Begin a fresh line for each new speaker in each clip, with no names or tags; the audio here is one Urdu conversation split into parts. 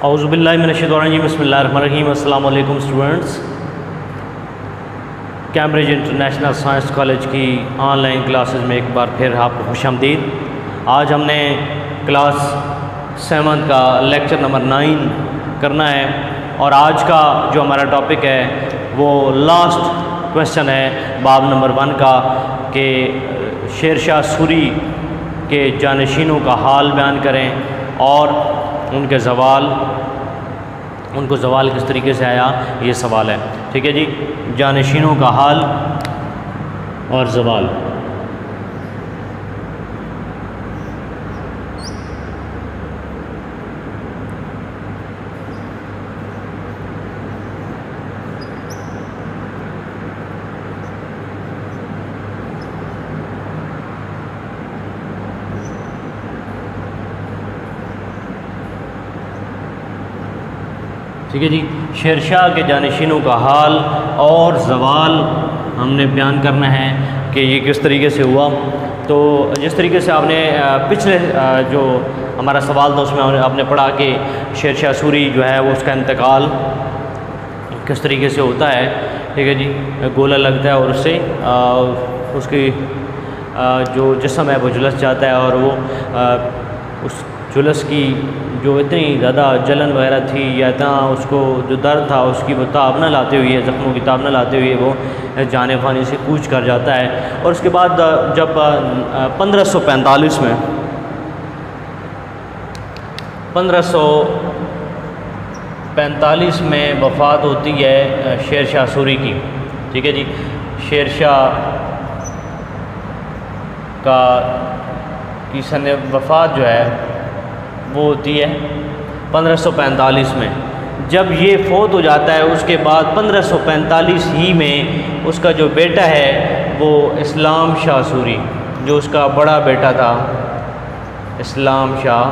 اعوذ باللہ من الشیطان الرجیم بسم اللہ الرحمن الرحیم۔ السلام علیکم students, Cambridge international science college کی آن لائن کلاسز میں ایک بار پھر آپ کو خوش آمدید۔ آج ہم نے کلاس 7 کا لیکچر نمبر 9 کرنا ہے، اور آج کا جو ہمارا ٹاپک ہے وہ لاسٹ کویشچن ہے باب نمبر 1 کا، کہ شیر شاہ سوری کے جانشینوں کا حال بیان کریں اور ان کے ان کو زوال کس طریقے سے آیا، یہ سوال ہے۔ ٹھیک ہے جی، جانشینوں کا حال اور زوال۔ ٹھیک ہے جی، شیر شاہ کے جانشینوں کا حال اور زوال ہم نے بیان کرنا ہے کہ یہ کس طریقے سے ہوا۔ تو جس طریقے سے آپ نے پچھلے جو ہمارا سوال تھا اس میں آپ نے پڑھا کہ شیر شاہ سوری جو ہے وہ اس کا انتقال کس طریقے سے ہوتا ہے۔ ٹھیک ہے جی، گولا لگتا ہے اور اس سے اس کی جو جسم ہے وہ جھلس جاتا ہے، اور وہ اس جھلس کی جو اتنی زیادہ جلن وغیرہ تھی یا اتنا اس کو جو درد تھا اس کی وہ تاب نہ لاتے ہوئے، زخموں کی تاب نہ لاتے ہوئے وہ جان فانی سے کوچ کر جاتا ہے۔ اور اس کے بعد جب 1545 میں وفات ہوتی ہے شیر شاہ سوری کی۔ ٹھیک ہے جی، شیر شاہ کی سن وفات جو ہے وہ ہوتی ہے 1545 میں۔ جب یہ فوت ہو جاتا ہے اس کے بعد 1545 ہی میں اس کا جو بیٹا ہے وہ اسلام شاہ سوری، جو اس کا بڑا بیٹا تھا اسلام شاہ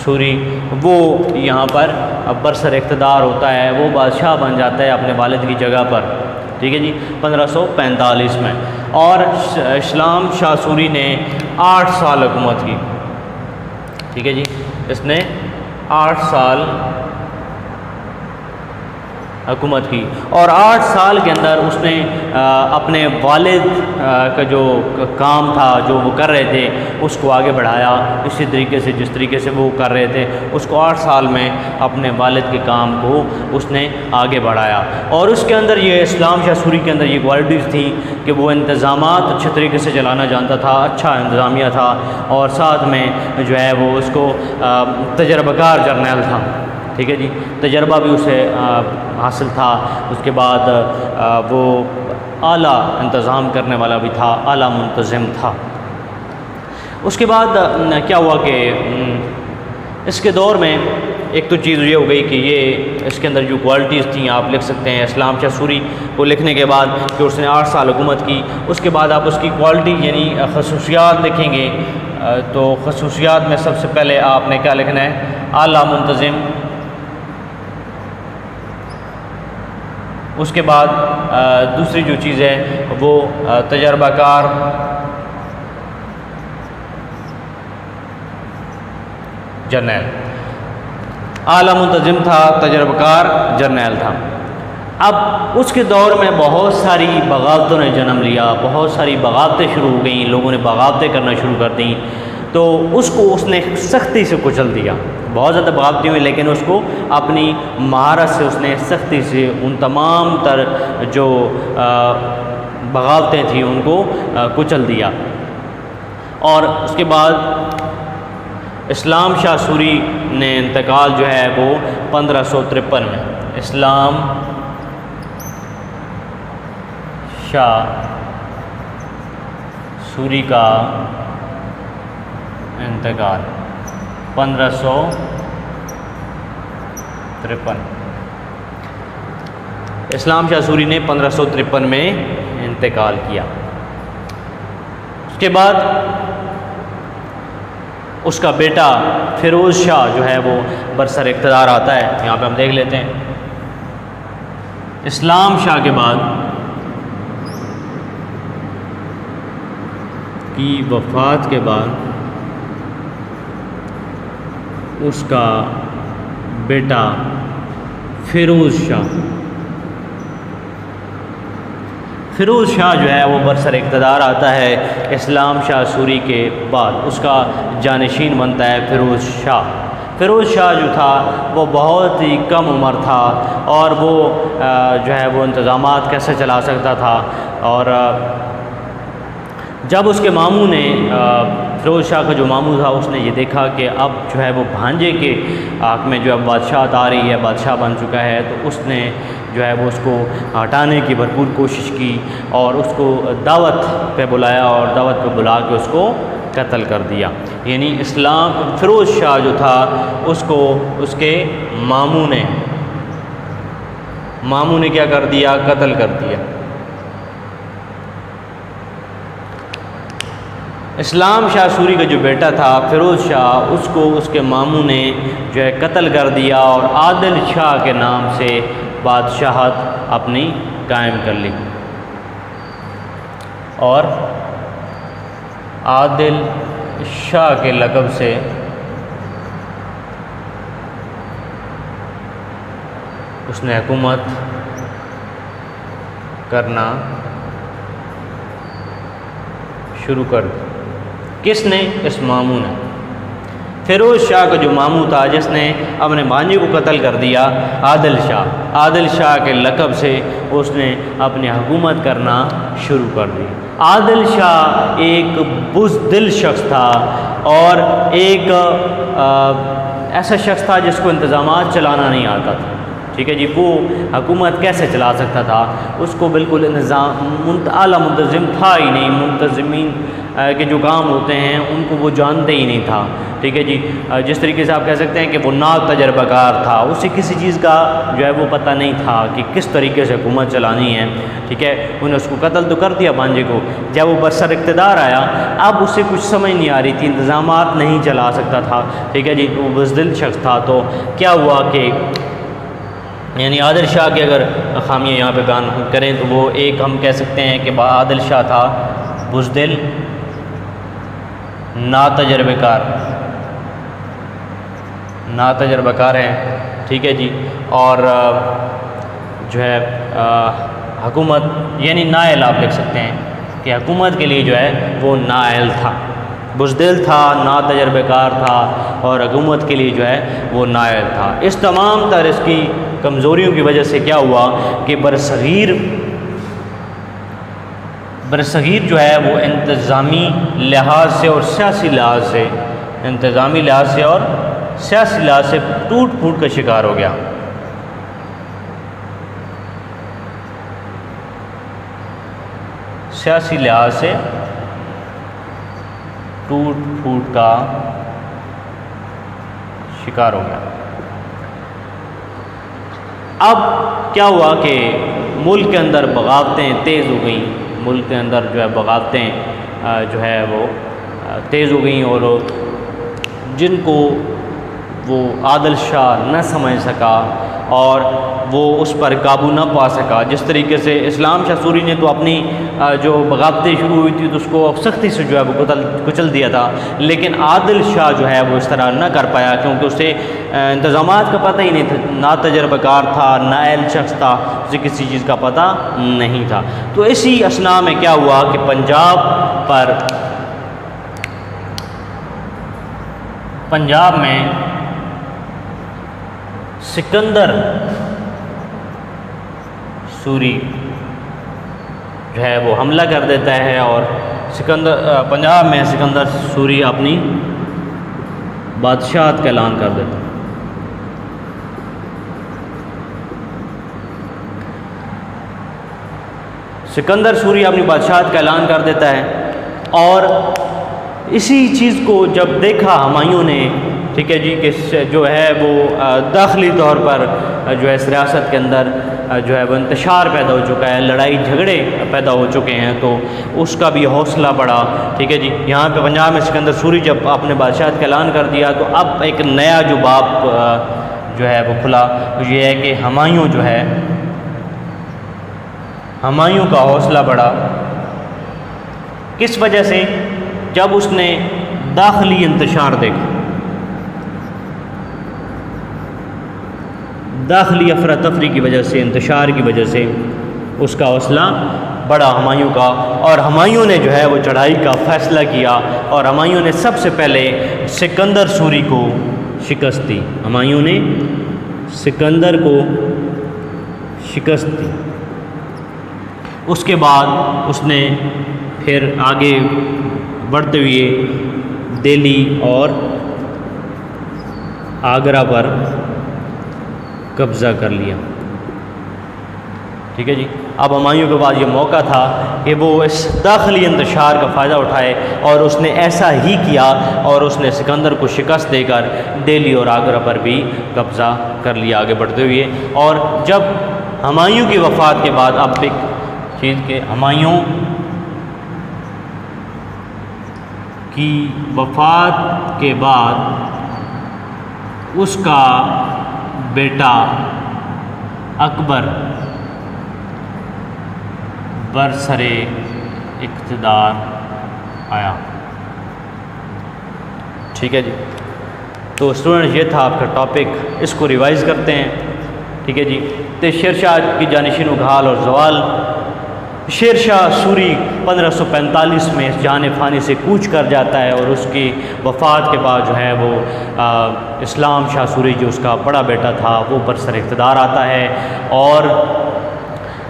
سوری، وہ یہاں پر برسر اقتدار ہوتا ہے، وہ بادشاہ بن جاتا ہے اپنے والد کی جگہ پر۔ ٹھیک ہے جی، 1545 میں۔ اور اسلام شاہ سوری نے 8 سال حکومت کی۔ ٹھیک ہے جی، اس نے 8 سال حکومت کی، اور 8 سال کے اندر اس نے اپنے والد کا جو کام تھا جو وہ کر رہے تھے اس کو آگے بڑھایا، اسی طریقے سے جس طریقے سے وہ کر رہے تھے اس کو 8 سال میں اپنے والد کے کام کو اس نے آگے بڑھایا۔ اور اس کے اندر یہ اسلام شاہ سوری کے اندر یہ کوالٹیز تھیں کہ وہ انتظامات اچھے طریقے سے چلانا جانتا تھا، اچھا انتظامیہ تھا، اور ساتھ میں جو ہے وہ اس کو تجربہ کار جرنیل تھا۔ ٹھیک ہے جی، تجربہ بھی اسے حاصل تھا۔ اس کے بعد وہ اعلیٰ انتظام کرنے والا بھی تھا، اعلیٰ منتظم تھا۔ اس کے بعد کیا ہوا کہ اس کے دور میں ایک تو چیز یہ ہو گئی کہ یہ اس کے اندر جو کوالٹیز تھیں آپ لکھ سکتے ہیں اسلام شاہ سوری کو لکھنے کے بعد کہ اس نے 8 سال حکومت کی۔ اس کے بعد آپ اس کی کوالٹی یعنی خصوصیات لکھیں گے، تو خصوصیات میں سب سے پہلے آپ نے کیا لکھنا ہے؟ اعلیٰ منتظم۔ اس کے بعد دوسری جو چیز ہے وہ تجربہ کار جرنیل۔ اعلیٰ منتظم تھا، تجربہ کار جرنیل تھا۔ اب اس کے دور میں بہت ساری بغاوتوں نے جنم لیا، بہت ساری بغاوتیں شروع ہو گئیں، لوگوں نے بغاوتیں کرنا شروع کر دیں، تو اس نے سختی سے کچل دیا۔ بہت زیادہ بغاوتیں ہوئی، لیکن اس کو اپنی مہارت سے اس نے سختی سے ان تمام تر جو بغاوتیں تھیں ان کو کچل دیا۔ اور اس کے بعد اسلام شاہ سوری نے انتقال جو ہے وہ 1553 میں، اسلام شاہ سوری کا انتقال 1553۔ اسلام شاہ سوری نے 1553 میں انتقال کیا۔ اس کے بعد اس کا بیٹا فیروز شاہ جو ہے وہ برسر اقتدار آتا ہے۔ یہاں پہ ہم دیکھ لیتے ہیں، اسلام شاہ کے بعد کی وفات کے بعد اس کا بیٹا فیروز شاہ جو ہے وہ برسر اقتدار آتا ہے اسلام شاہ سوری کے بعد، اس کا جانشین بنتا ہے فیروز شاہ جو تھا وہ بہت ہی کم عمر تھا، اور وہ جو ہے وہ انتظامات کیسے چلا سکتا تھا. اور جب اس کے ماموں نے فیروز شاہ کا جو ماموں تھا اس نے یہ دیکھا کہ اب جو ہے وہ بھانجے کے حق میں جو اب بادشاہت آ رہی ہے، بادشاہ بن چکا ہے، تو اس نے جو ہے وہ اس کو ہٹانے کی بھرپور کوشش کی اور اس کو دعوت پہ بلایا اور دعوت پہ بلا کے اس کو قتل کر دیا. یعنی فیروز شاہ جو تھا اس کو اس کے ماموں نے کیا کر دیا؟ قتل کر دیا. اسلام شاہ سوری کا جو بیٹا تھا فیروز شاہ، اس کو اس کے ماموں نے جو ہے قتل کر دیا اور عادل شاہ کے نام سے بادشاہت اپنی قائم کر لی. اور عادل شاہ کے لقب سے اس نے حکومت کرنا شروع کر دی. کس نے؟ اس ماموں نے. فیروز شاہ کا جو ماموں تھا جس نے اپنے بھانجے کو قتل کر دیا، عادل شاہ کے لقب سے اس نے اپنی حکومت کرنا شروع کر دی. عادل شاہ ایک بزدل شخص تھا اور ایک ایسا شخص تھا جس کو انتظامات چلانا نہیں آتا تھا. ٹھیک ہے جی، وہ حکومت کیسے چلا سکتا تھا؟ اس کو بالکل اعلیٰ منتظم تھا ہی نہیں. منتظمین کے جو کام ہوتے ہیں ان کو وہ جانتے ہی نہیں تھا. ٹھیک ہے جی، جس طریقے سے آپ کہہ سکتے ہیں کہ وہ نا تجربہ کار تھا، اسے کسی چیز کا جو ہے وہ پتہ نہیں تھا کہ کس طریقے سے حکومت چلانی ہے. ٹھیک ہے، انہوں نے اس کو قتل تو کر دیا بھانجے کو. جب وہ برسر اقتدار آیا اب اسے کچھ سمجھ نہیں آ رہی تھی، انتظامات نہیں چلا سکتا تھا. ٹھیک ہے جی، وہ بزدل شخص تھا. تو کیا ہوا کہ یعنی عادل شاہ کی اگر خامیاں یہاں پہ بیان کریں تو وہ ایک ہم کہہ سکتے ہیں کہ عادل شاہ تھا بزدل، ناتجربہ کار ہیں. ٹھیک ہے جی، اور جو ہے حکومت یعنی نااہل آپ لکھ سکتے ہیں کہ حکومت کے لیے جو ہے وہ نااہل تھا. بزدل تھا، ناتجربہ کار تھا اور حکومت کے لیے جو ہے وہ نااہل تھا. اس تمام تر اس کی کمزوریوں کی وجہ سے کیا ہوا کہ برصغیر جو ہے وہ انتظامی لحاظ سے اور سیاسی لحاظ سے ٹوٹ پھوٹ کا شکار ہو گیا. سیاسی لحاظ سے ٹوٹ پھوٹ کا شکار ہو گیا. اب کیا ہوا کہ ملک کے اندر بغاوتیں تیز ہو گئیں. ملک کے اندر جو ہے بغاوتیں جو ہے وہ تیز ہو گئیں اور جن کو وہ عادل شاہ نہ سمجھ سکا اور وہ اس پر قابو نہ پا سکا. جس طریقے سے اسلام شاہ سوری نے تو اپنی جو بغاوتیں شروع ہوئی تھی تو اس کو سختی سے جو ہے وہ کچل دیا تھا، لیکن عادل شاہ جو ہے وہ اس طرح نہ کر پایا کیونکہ اسے انتظامات کا پتہ ہی نہیں تھا. ناتجربہ کار تھا، نااہل شخص تھا، اسے کسی چیز کا پتہ نہیں تھا. تو اسی اثناء میں کیا ہوا کہ پنجاب میں سکندر سوری جو ہے وہ حملہ کر دیتا ہے اور پنجاب میں سکندر سوری اپنی بادشاہت کا اعلان کر دیتا ہے. سکندر سوری اپنی بادشاہت کا اعلان کر دیتا ہے اور اسی چیز کو جب دیکھا ہمایوں نے، ٹھیک ہے جی، کہ جو ہے وہ داخلی طور پر جو ہے اس ریاست کے اندر جو ہے وہ انتشار پیدا ہو چکا ہے، لڑائی جھگڑے پیدا ہو چکے ہیں، تو اس کا بھی حوصلہ بڑھا. ٹھیک ہے جی، یہاں پہ پنجاب میں سکندر سوری جب اپنے بادشاہت کا اعلان کر دیا تو اب ایک نیا جو باب جو ہے وہ کھلا، یہ ہے کہ ہمایوں کا حوصلہ بڑھا. کس وجہ سے؟ جب اس نے داخلی انتشار دیکھا. داخلی افراتفری کی وجہ سے، انتشار کی وجہ سے اس کا حوصلہ بڑا ہمایوں کا، اور ہمایوں نے جو ہے وہ چڑھائی کا فیصلہ کیا، اور ہمایوں نے سب سے پہلے سکندر سوری کو شکست دی۔ ہمایوں نے سکندر کو شکست دی۔ اس کے بعد اس نے پھر آگے بڑھتے ہوئے دہلی اور آگرہ پر قبضہ کر لیا۔ ٹھیک ہے جی، اب ہمایوں کے بعد یہ موقع تھا کہ وہ اس داخلی انتشار کا فائدہ اٹھائے، اور اس نے ایسا ہی کیا، اور اس نے سکندر کو شکست دے کر دہلی اور آگرہ پر بھی قبضہ کر لیا آگے بڑھتے ہوئے۔ اور جب ہمایوں کی وفات کے بعد، اب ایک چیز کہ ہمایوں کی وفات کے بعد اس کا بیٹا اکبر برسر اقتدار آیا۔ ٹھیک ہے جی، تو اسٹوڈنٹ یہ تھا آپ کا ٹاپک، اس کو ریوائز کرتے ہیں۔ ٹھیک ہے جی، تو شیر شاہ کی جانشین و گھال اور زوال۔ شیر شاہ سوری 1545 میں اس جہان فانی سے کوچ کر جاتا ہے، اور اس کی وفات کے بعد جو ہے وہ اسلام شاہ سوری جو اس کا بڑا بیٹا تھا وہ برسر اقتدار آتا ہے،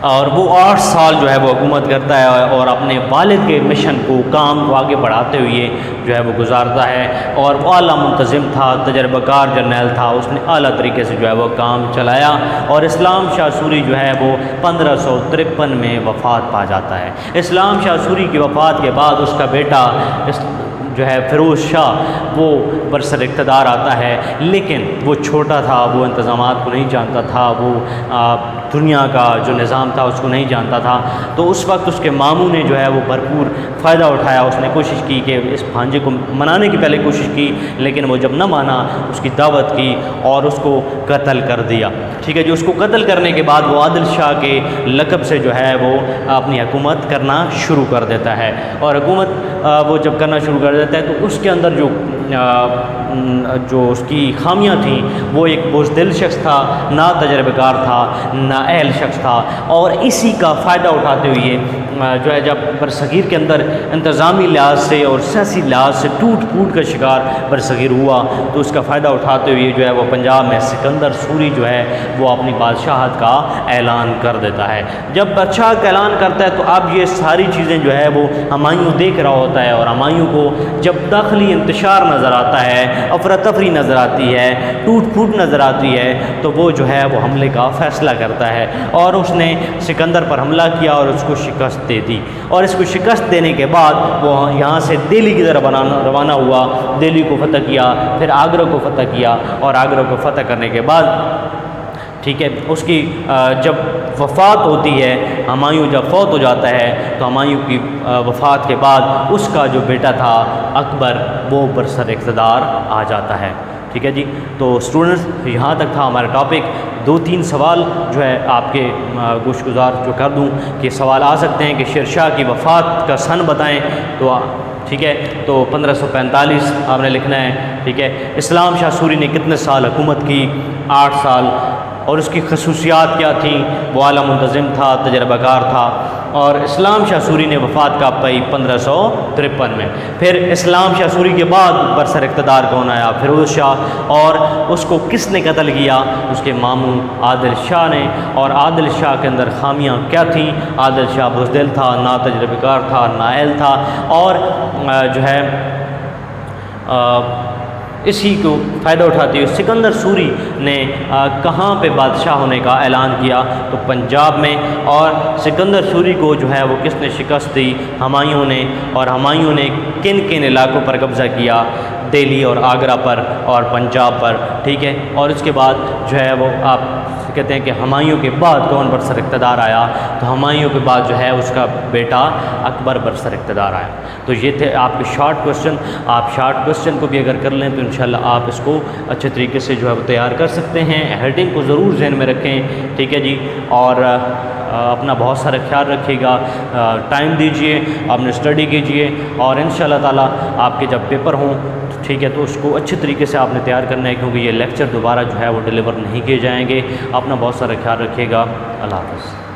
اور وہ 8 سال جو ہے وہ حکومت کرتا ہے، اور اپنے والد کے مشن کو، کام کو آگے بڑھاتے ہوئے جو ہے وہ گزارتا ہے، اور وہ اعلیٰ منتظم تھا، تجربہ کار جرنیل تھا، اس نے اعلیٰ طریقے سے جو ہے وہ کام چلایا، اور اسلام شاہ سوری جو ہے وہ 1553 میں وفات پا جاتا ہے۔ اسلام شاہ سوری کی وفات کے بعد اس کا بیٹا جو ہے فیروز شاہ وہ برسر اقتدار آتا ہے، لیکن وہ چھوٹا تھا، وہ انتظامات کو نہیں جانتا تھا، وہ دنیا کا جو نظام تھا اس کو نہیں جانتا تھا، تو اس وقت اس کے ماموں نے جو ہے وہ بھرپور فائدہ اٹھایا۔ اس نے کوشش کی کہ اس بھانجے کو منانے کی پہلے کوشش کی، لیکن وہ جب نہ مانا اس کی دعوت کی اور اس کو قتل کر دیا۔ ٹھیک ہے جی، اس کو قتل کرنے کے بعد وہ عادل شاہ کے لقب سے جو ہے وہ اپنی حکومت کرنا شروع کر دیتا ہے، اور حکومت وہ جب کرنا شروع کر دیتا ہے تو اس کے اندر جو اس کی خامیاں تھیں، وہ ایک بزدل شخص تھا، نہ تجربہ کار تھا، نہ اہل شخص تھا، اور اسی کا فائدہ اٹھاتے ہوئے جو ہے جب برصغیر کے اندر انتظامی لحاظ سے اور سیاسی لحاظ سے ٹوٹ پھوٹ کا شکار برصغیر ہوا، تو اس کا فائدہ اٹھاتے ہوئے جو ہے وہ پنجاب میں سکندر سوری جو ہے وہ اپنی بادشاہت کا اعلان کر دیتا ہے۔ جب بادشاہ کا اعلان کرتا ہے تو اب یہ ساری چیزیں جو ہے وہ ہمایوں دیکھ رہا ہوتا ہے، اور ہمایوں کو جب داخلی انتشار نظر آتا ہے، افراتفری نظر آتی ہے، ٹوٹ پھوٹ نظر آتی ہے، تو وہ جو ہے وہ حملے کا فیصلہ کرتا ہے، اور اس نے سکندر پر حملہ کیا اور اس کو شکست دے دی، اور اس کو شکست دینے کے بعد وہ یہاں سے دہلی کی طرف روانہ ہوا، دہلی کو فتح کیا، پھر آگرہ کو فتح کیا، اور آگرہ کو فتح کرنے کے بعد ٹھیک ہے اس کی جب وفات ہوتی ہے، ہمایوں جب فوت ہو جاتا ہے تو ہمایوں کی وفات کے بعد اس کا جو بیٹا تھا اکبر وہ برسر اقتدار آ جاتا ہے۔ ٹھیک ہے جی، تو اسٹوڈنٹس یہاں تک تھا ہمارا ٹاپک۔ 2-3 سوال جو ہے آپ کے گوش گزار جو کر دوں کہ سوال آ سکتے ہیں کہ شیر شاہ کی وفات کا سن بتائیں، تو ٹھیک ہے تو 1545 آپ نے لکھنا ہے۔ ٹھیک ہے، اسلام شاہ سوری نے کتنے سال حکومت کی؟ 8 سال، اور اس کی خصوصیات کیا تھیں؟ وہ اعلیٰ منتظم تھا، تجربہ کار تھا، اور اسلام شاہ سوری نے وفات کب پائی؟ 1553 میں۔ پھر اسلام شاہ سوری کے بعد برسر اقتدار کون آیا؟ فیروز شاہ، اور اس کو کس نے قتل کیا؟ اس کے ماموں عادل شاہ نے، اور عادل شاہ کے اندر خامیاں کیا تھیں؟ عادل شاہ بزدل تھا، نہ تجربہ کار تھا، نہ اہل تھا، اور جو ہے اسی کو فائدہ اٹھاتے ہوئے سکندر سوری نے کہاں پہ بادشاہ ہونے کا اعلان کیا؟ تو پنجاب میں۔ اور سکندر سوری کو جو ہے وہ کس نے شکست دی؟ ہمایوں نے، اور ہمایوں نے کن کن علاقوں پر قبضہ کیا؟ دہلی اور آگرہ پر اور پنجاب پر۔ ٹھیک ہے، اور اس کے بعد جو ہے وہ آپ کہتے ہیں کہ ہمایوں کے بعد کون برسر اقتدار آیا؟ تو ہمایوں کے بعد جو ہے اس کا بیٹا اکبر برسر اقتدار آیا۔ تو یہ تھے آپ کے شارٹ کوشچن۔ آپ شارٹ کوشچن کو بھی اگر کر لیں تو انشاءاللہ آپ اس کو اچھے طریقے سے جو ہے وہ تیار کر سکتے ہیں۔ ہیڈنگ کو ضرور ذہن میں رکھیں، ٹھیک ہے جی، اور اپنا بہت سارا خیال رکھیے گا، ٹائم دیجیے، آپ نے اسٹڈی کیجیے، اور انشاءاللہ تعالیٰ آپ کے جب پیپر ہوں ٹھیک ہے، تو اس کو اچھے طریقے سے آپ نے تیار کرنا ہے، کیونکہ یہ لیکچر دوبارہ جو ہے وہ ڈیلیور نہیں کیے جائیں گے۔ اپنا بہت سارا خیال رکھیے گا۔ اللہ حافظ۔